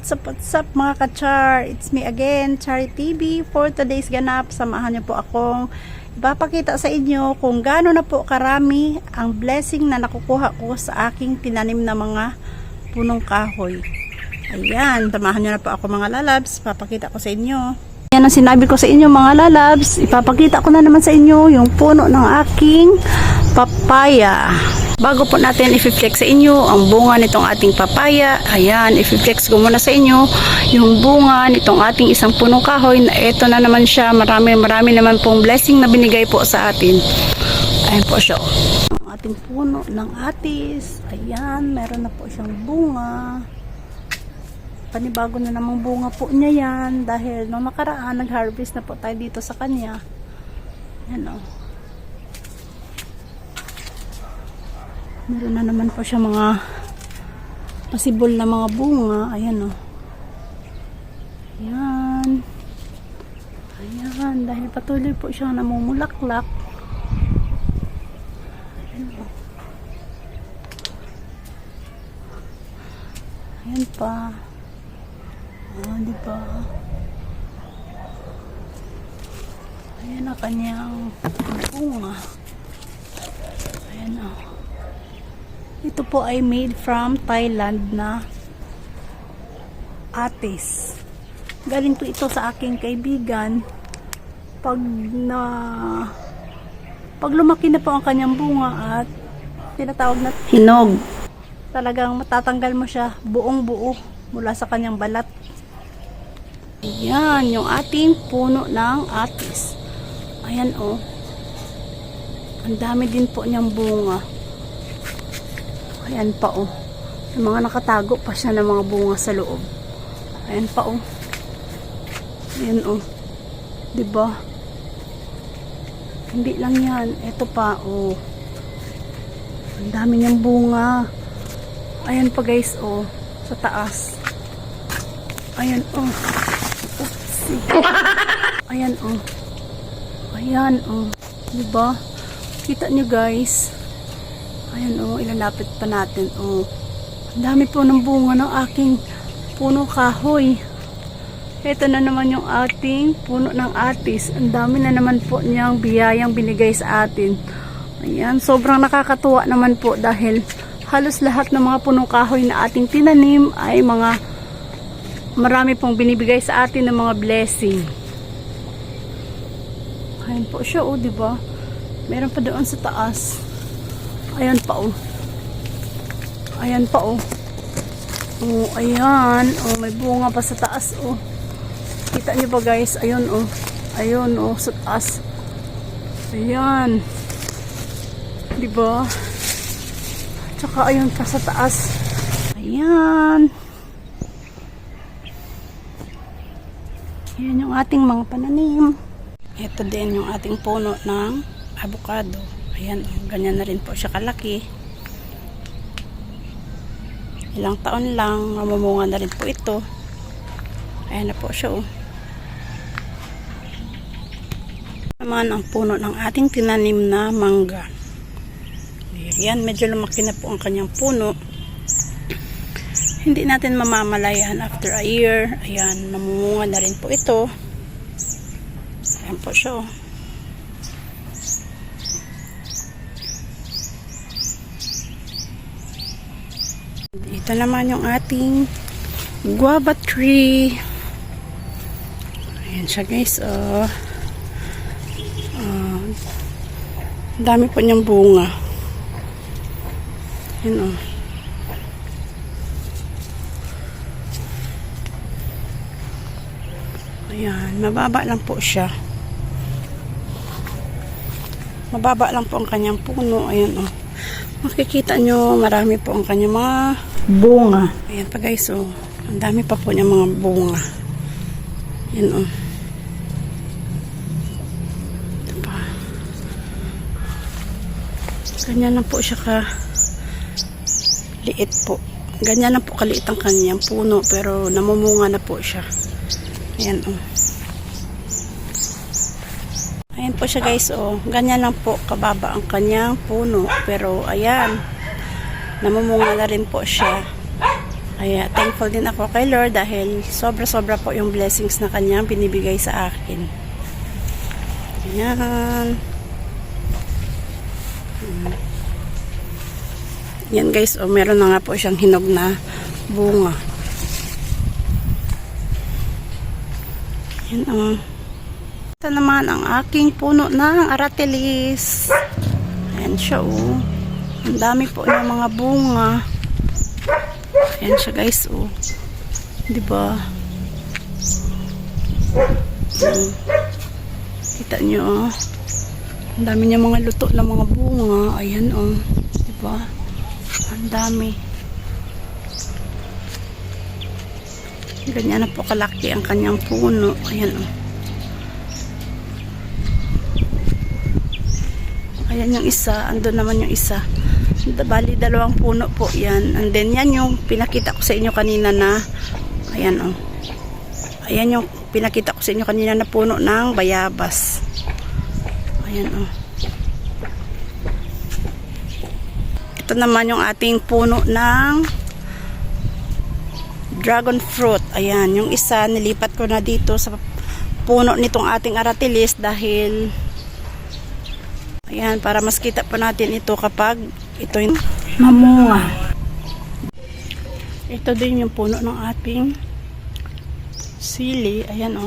What's up mga ka-char? It's me again, Chari TV. For today's ganap, samahan niyo po akong ipapakita sa inyo kung gaano na po karami ang blessing na nakukuha ko sa aking tinanim na mga punong kahoy. Ayan, samahan niyo na po ako mga lalabs. Papakita ko sa inyo. Yan ang sinabi ko sa inyo mga lalabs. Ipapakita ko na naman sa inyo yung puno ng aking papaya. Bago po natin i-flex sa inyo ang bunga nitong ating papaya, ayan, i-flex ko muna sa inyo yung bunga nitong ating isang punong kahoy na ito na naman siya, marami naman pong blessing na binigay po sa atin. Ayan po siya. Ang ating puno ng atis, ayan, meron na po siyang bunga. Panibago na namang bunga po niya yan dahil nung nakaraan, nag-harvest na po tayo dito sa kanya. Ayan o. Meron na naman po siya mga pasibol na mga bunga. Ayan o. Ayan. Ayan. Dahil patuloy po siyang namumulaklak. Ayan o. Ayan pa. Diba? Ayan ang kanyang bunga. Ayan o. Ito po ay made from Thailand na atis. Galing po ito sa aking kaibigan. Pag lumaki na po ang kanyang bunga at tinatawag na hinog, talagang matatanggal mo siya buong buo mula sa kanyang balat. Ayan, yung ating puno ng atis. Ayan o. Ang dami din po niyang bunga. Ayan pa oh. Yung mga nakatago pa siya ng mga bunga sa loob. Ayan pa oh. Ayan oh. Diba? Hindi lang yan. Ito pa oh. Ang dami niyang bunga. Ayan pa guys oh. Sa taas. Ayan oh. Oopsie. Ayan oh. Ayan oh. Diba? Kita nyo guys. Ayan o, ilalapit pa natin o. Ang dami po ng bunga ng aking punong kahoy. Ito na naman yung ating puno ng atis. Ang dami na naman po niyang biyayang binigay sa atin. Ayan, sobrang nakakatuwa naman po dahil halos lahat ng mga punong kahoy na ating tinanim ay mga marami pong binibigay sa atin ng mga blessing. Ayan po siya o, diba? Meron pa doon sa taas. Ayan pa oh. Ayan pa oh. Oh, ayan. Oh, may bunga pa sa taas oh. Kita niyo ba guys? Ayun oh. Ayun oh, sa taas. Ayan. 'Di ba? Tsaka ayun pa sa taas. Ayan. Ayan yung ating mga pananim. Ito din yung ating puno ng avocado. Ayan, ganyan na rin po siya kalaki. Ilang taon lang, mamumunga na rin po ito. Ayan na po siya oh. Naman ang puno ng ating tinanim na mangga. Ayan, medyo lumaki na po ang kanyang puno. Hindi natin mamamalayan after a year. Ayan, mamumunga na rin po ito. Ayan po siya oh. Ito naman yung ating guava tree. Ayan siya guys. Dami po niyang bunga. Ayan Ayan, mababa lang po siya. Mababa lang po ang kanyang puno. Ayan makikita nyo, marami po ang kanyang mga bunga. Ayan pa guys, oh. Ang dami pa po niya mga bunga. Ayan, oh. Ito pa. Ganyan lang po siya liit po. Ganyan lang po kaliit ang kanyang puno, pero namumunga na po siya. Ayan, oh. Ayan po siya guys, oh. Ganyan lang po kababa ang kanyang puno. Pero ayan, namumunga na rin po siya. Kaya thankful din ako kay Lord dahil sobra-sobra po yung blessings na kanyang binibigay sa akin. Ayan. Yan guys, meron na nga po siyang hinog na bunga. Yan ito naman ang aking puno ng aratilis. Ayan siya Ang dami po ng mga bunga. Ayan siya guys diba? Kita nyo ang dami niya mga luto na mga bunga. Ayan diba? Ang dami. Ganyan na po kalaki ang kanyang puno. Ayan Ayan yung isa. Andun naman yung isa. Bali, dalawang puno po yan. And then, yan yung pinakita ko sa inyo kanina na ayan Ayan yung pinakita ko sa inyo kanina na puno ng bayabas. Ayan Ito naman yung ating puno ng dragon fruit. Ayan, yung isa nilipat ko na dito sa puno nitong ating aratilis dahil ayan, para mas kita pa natin ito kapag ito yung mamunga. Ito din yung puno ng ating sili. Ayan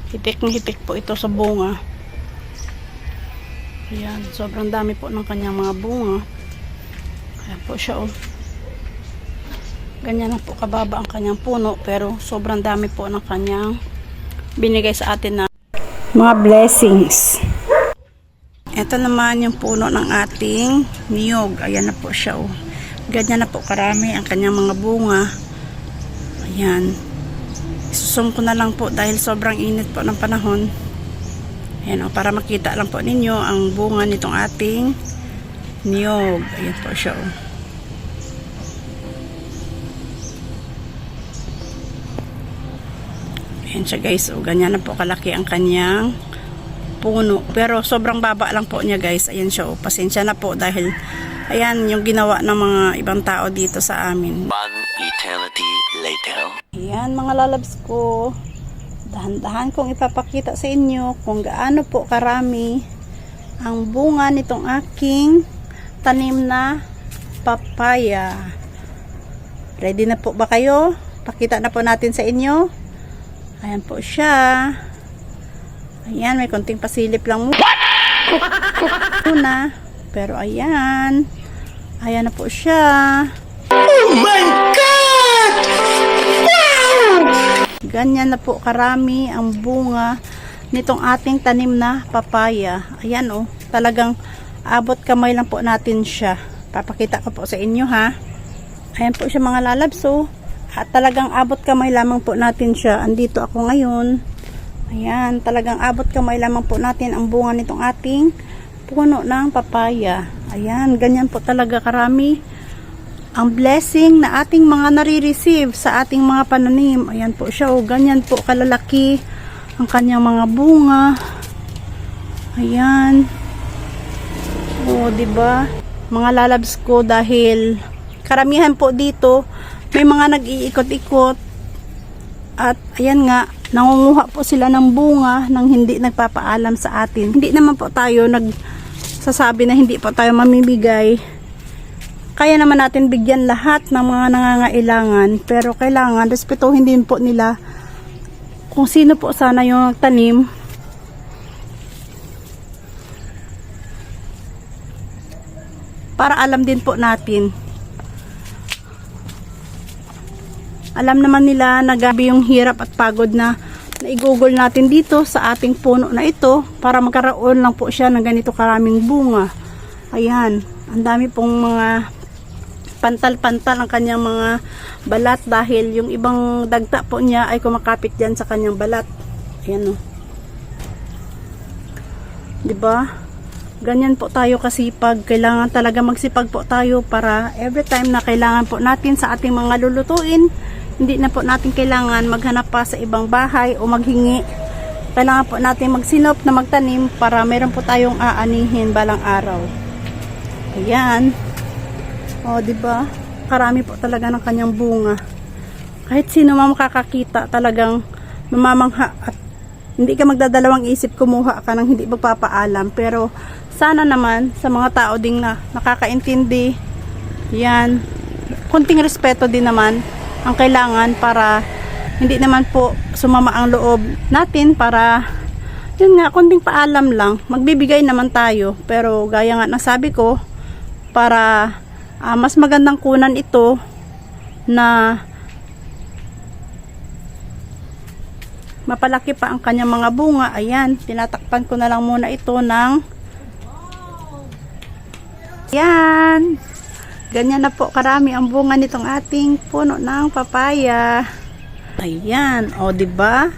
hitik na hitik po ito sa bunga. Ayan, sobrang dami po ng kanyang mga bunga. Ayan po siya Ganyan na po kababa ang kanyang puno, pero sobrang dami po ng kanyang binigay sa atin na mga blessings. Ito naman yung puno ng ating niyog. Ayan na po siya Ganyan na po karami ang kanyang mga bunga. Ayan. Isusum ko na lang po dahil sobrang init po ng panahon. Ayan para makita lang po ninyo ang bunga nitong ating niyog. Ayan po siya Ayan siya guys ganyan na po kalaki ang kanyang puno. Pero sobrang baba lang po niya guys. Ayan siya pasensya na po dahil ayan yung ginawa ng mga ibang tao dito sa amin. One eternity later. Ayan mga lalabs ko. Dahan-dahan kong ipapakita sa inyo kung gaano po karami ang bunga nitong aking tanim na papaya. Ready na po ba kayo? Pakita na po natin sa inyo. Ayan po siya. Ayan, may konting pasilip lang muna. Pero ayan. Ayan na po siya. Oh my God! Wow! Ganyan na po karami ang bunga nitong ating tanim na papaya. Ayan talagang abot kamay lang po natin siya. Papakita ko po sa inyo ha. Ayan po siya mga lalabs At talagang abot kamay lamang po natin siya. Andito ako ngayon. Ayan, talagang abot kamay lamang po natin ang bunga nitong ating puno ng papaya. Ayan, ganyan po talaga karami ang blessing na ating mga nare-receive sa ating mga pananim. Ayan po siya ganyan po kalalaki ang kanyang mga bunga. Ayan. Diba? Mga lalabs ko dahil karamihan po dito may mga nag-iikot-ikot at ayan nga nangunguha po sila ng bunga nang hindi nagpapaalam sa atin. Hindi naman po tayo nagsasabi na hindi po tayo mamimigay. Kaya naman natin bigyan lahat ng mga nangangailangan, pero kailangan respetuhin din po nila kung sino po sana yung nagtanim. Para alam din po natin. Alam naman nila na gabi yung hirap at pagod na i-google natin dito sa ating puno na ito para magkaroon lang po siya ng ganito karaming bunga. Ayan, ang dami pong mga pantal-pantal ang kanyang mga balat dahil yung ibang dagta po niya ay kumakapit dyan sa kanyang balat. Ayan diba? Ganyan po tayo kasipag. Kailangan talaga magsipag po tayo para every time na kailangan po natin sa ating mga lulutuin, hindi na po natin kailangan maghanap pa sa ibang bahay o maghingi. Kailangan po natin magsinop na magtanim para meron po tayong aanihin balang araw. Ayan. Diba? Napakarami po talaga ng kanyang bunga. Kahit sino man makakakita, talagang mamamangha at hindi ka magdadalawang isip kumuha ka ng hindi magpapaalam. Pero sana naman sa mga tao ding na nakakaintindi, yan, kunting respeto din naman ang kailangan para hindi naman po sumama ang loob natin, para yun nga, kunting paalam lang, magbibigay naman tayo. Pero gaya nga nasabi ko, para mas magandang kunan ito na mapalaki pa ang kanyang mga bunga. Ayan, tinatakpan ko na lang muna ito ng yan. Ganyan na po karami ang bunga nitong ating puno ng papaya. Ayan, o diba?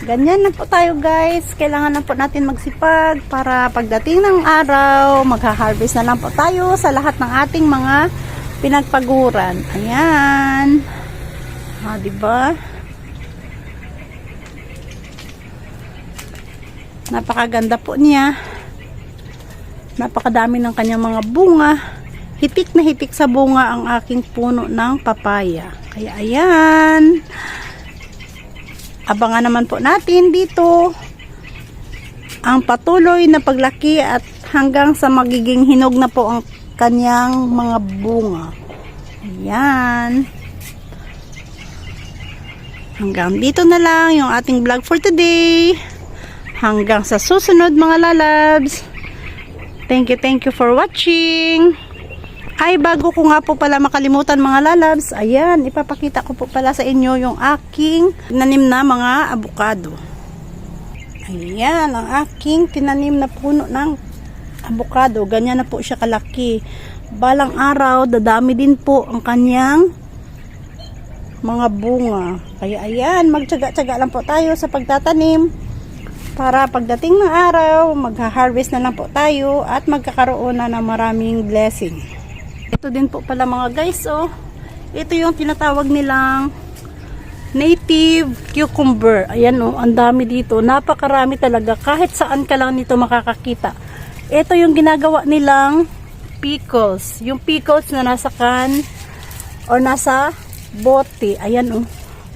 Ganyan na po tayo guys. Kailangan na po natin magsipag para pagdating ng araw, magha-harvest na lang po tayo sa lahat ng ating mga pinagpaguran. Ayan. O diba? Napakaganda po niya. Napakadami ng kanyang mga bunga. Hitik na hitik sa bunga ang aking puno ng papaya. Kaya ayan. Abangan naman po natin dito ang patuloy na paglaki at hanggang sa magiging hinog na po ang kanyang mga bunga. Ayan. Hanggang dito na lang yung ating vlog for today. Hanggang sa susunod mga lalabs. Thank you for watching. Ay, bago ko nga po pala makalimutan mga lalabs, ayan, ipapakita ko po pala sa inyo yung aking tinanim na mga abukado. Ayan, ang aking tinanim na puno ng abukado. Ganyan na po siya kalaki. Balang araw, dadami din po ang kanyang mga bunga. Kaya ayan, magtyaga-tyaga lang po tayo sa pagtatanim para pagdating ng araw, magha-harvest na lang po tayo at magkakaroon na ng maraming blessing. Ito din po pala mga guys, oh. Ito yung tinatawag nilang native cucumber. Ayan, oh, ang dami dito. Napakarami talaga. Kahit saan ka lang nito makakakita. Ito yung ginagawa nilang pickles. Yung pickles na nasa can or nasa bote. Ayan, oh.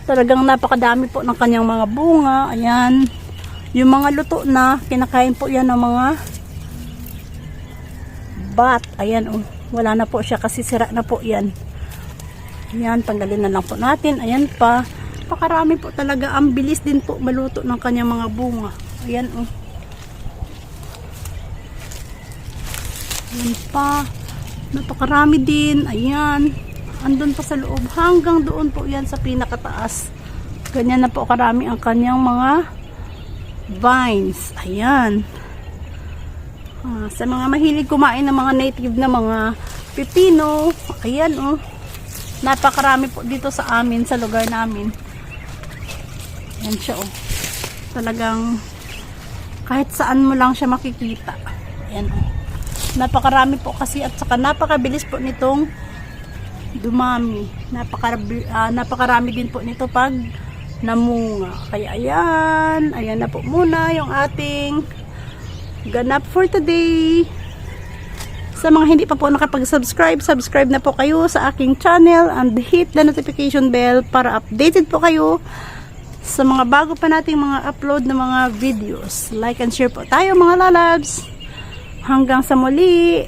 Talagang napakadami po ng kanyang mga bunga. Ayan. Yung mga luto na, kinakain po yan ng mga bat. Ayan, oh. Wala na po siya kasi sira na po yan. Ayan, tanggalin na lang po natin. Ayan pa. Pakarami po talaga. Ang bilis din po maluto ng kanyang mga bunga. Ayan, oh. Ayan pa. Napakarami din. Ayan. Andun pa sa loob. Hanggang doon po yan sa pinakataas. Ganyan na po karami ang kanyang mga vines. Ayan. Sa mga mahilig kumain ng mga native na mga pipino, ayan, oh. Napakarami po dito sa amin, sa lugar namin. Ayan siya, oh. Talagang kahit saan mo lang siya makikita. Ayan, oh. Napakarami po kasi at saka napakabilis po nitong dumami. Napakarami din po nito pag namunga. Kaya ayan, ayan na po muna yung ating ganap for today. Sa mga hindi pa po nakapag-subscribe, subscribe na po kayo sa aking channel and hit the notification bell para updated po kayo sa mga bago pa nating mga upload na mga videos. Like and share po tayo mga lalabs. Hanggang sa muli.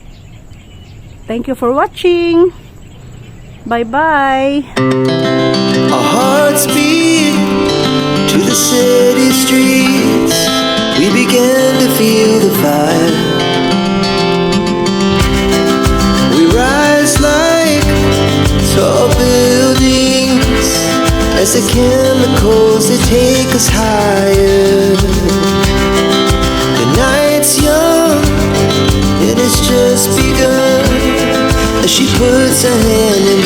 Thank you for watching. Bye bye. Our hearts beat to the city streets. We began to feel the fire. We rise like tall buildings as the chemicals that take us higher. The night's young, it has just begun as she puts her hand in